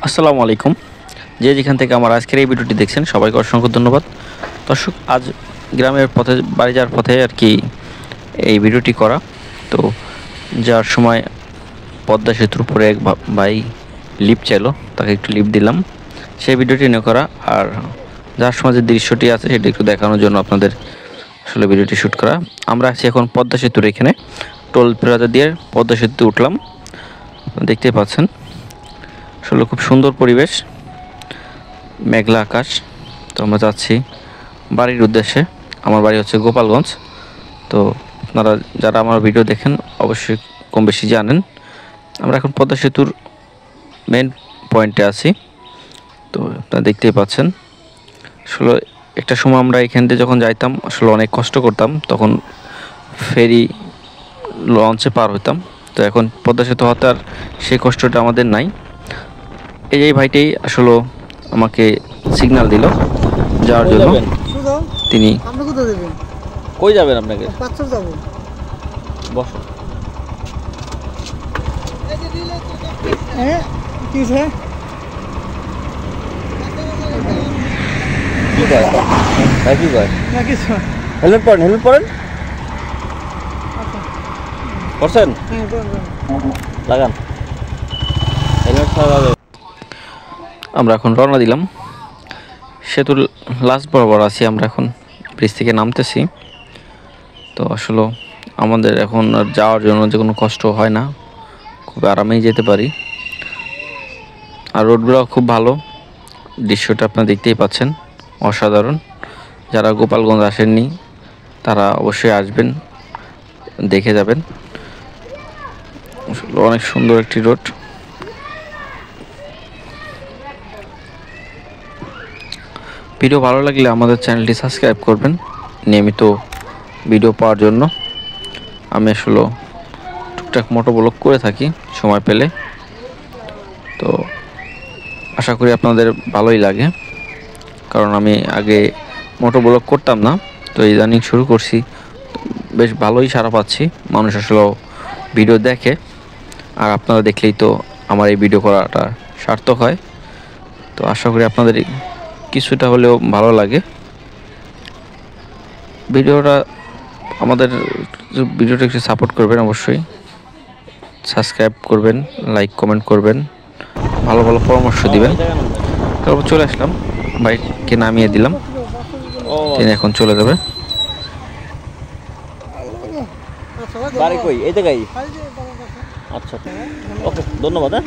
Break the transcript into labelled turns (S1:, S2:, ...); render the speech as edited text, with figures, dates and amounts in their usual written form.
S1: আসসালামু আলাইকুম। যে যেখান থেকে আমার আজকের এই ভিডিওটি দেখছেন সবাইকে অসংখ্য ধন্যবাদ। দর্শক, আজ গ্রামের পথে বাড়ি যাওয়ার পথে আর কি এই ভিডিওটি করা। তো যাওয়ার সময় পদ্মা সেতুর উপরে এক ভাই লিফট চাইলো, তাকে একটু লিফট দিলাম, সেই ভিডিওটি নিয়ে করা। আর যার সময় যে দৃশ্যটি আছে সেটি একটু দেখানোর জন্য আপনাদের আসলে ভিডিওটি শ্যুট করা। আমরা আছি এখন পদ্মা সেতুর এখানে, টোল প্লাজা দিয়ে পদ্মা সেতুতে উঠলাম, দেখতেই পাচ্ছেন। আসলে খুব সুন্দর পরিবেশ, মেঘলা আকাশ। তো আমরা যাচ্ছি বাড়ির উদ্দেশ্যে। আমার বাড়ি হচ্ছে গোপালগঞ্জ। তো আপনারা যারা আমার ভিডিও দেখেন অবশ্যই কম বেশি জানেন। আমরা এখন পদ্মা সেতুর মেন পয়েন্টে আছি। তো আপনারা দেখতেই পাচ্ছেন। আসলে একটা সময় আমরা এখান থেকে যখন যাইতাম আসলে অনেক কষ্ট করতাম, তখন ফেরি লঞ্চে পার হইতাম। তো এখন পদ্মা সেতু হতে আর সেই কষ্টটা আমাদের নাই। এই ভাইটাই আসলে আমাকে সিগন্যাল দিল যাওয়ার জন্য। তিনি কই যাবেন? আপনাকে বসো। হেলমেট পরেন, হেলমেট পরেন, পরছেন, লাগান হেলমেট ছাড়া। আমরা এখন রওনা দিলাম। সেতুর লাস্ট বরাবর আছি আমরা, এখন ব্রিজ থেকে নামতেছি। তো আসলে আমাদের এখন আর যাওয়ার জন্য যে কোনো কষ্ট হয় না, খুব আরামেই যেতে পারি। আর রোডগুলো খুব ভালো, দৃশ্যটা আপনারা দেখতেই পাচ্ছেন, অসাধারণ। যারা গোপালগঞ্জ আসেননি তারা অবশ্যই আসবেন, দেখে যাবেন। আসলে অনেক সুন্দর একটি রোড। ভিডিও ভালো লাগলে আমাদের চ্যানেলটি সাবস্ক্রাইব করবেন নিয়মিত ভিডিও পাওয়ার জন্য। আমি আসলে টুকটাক মোটো ব্লগ করে থাকি সময় পেলে। তো আশা করি আপনাদের ভালোই লাগে, কারণ আমি আগে মোটো ব্লগ করতাম না, তো ইদানিং শুরু করছি। বেশ ভালোই সাড়া পাচ্ছি, মানুষ আসলে ভিডিও দেখে। আর আপনারা দেখলেই তো আমার এই ভিডিও করাটা সার্থক হয়। তো আশা করি আপনাদের কিছুটা হলেও ভালো লাগে ভিডিওটা। আমাদের ভিডিওটা একটু সাপোর্ট করবেন, অবশ্যই সাবস্ক্রাইব করবেন, লাইক কমেন্ট করবেন, ভালো ভালো পরামর্শ দিবেন। তারপর চলে আসলাম, বাইককে নামিয়ে দিলাম, তিনি এখন চলে যাবে। বাড়ি কই? এই জায়গায়? আচ্ছা, ওকে, ধন্যবাদ। হ্যাঁ,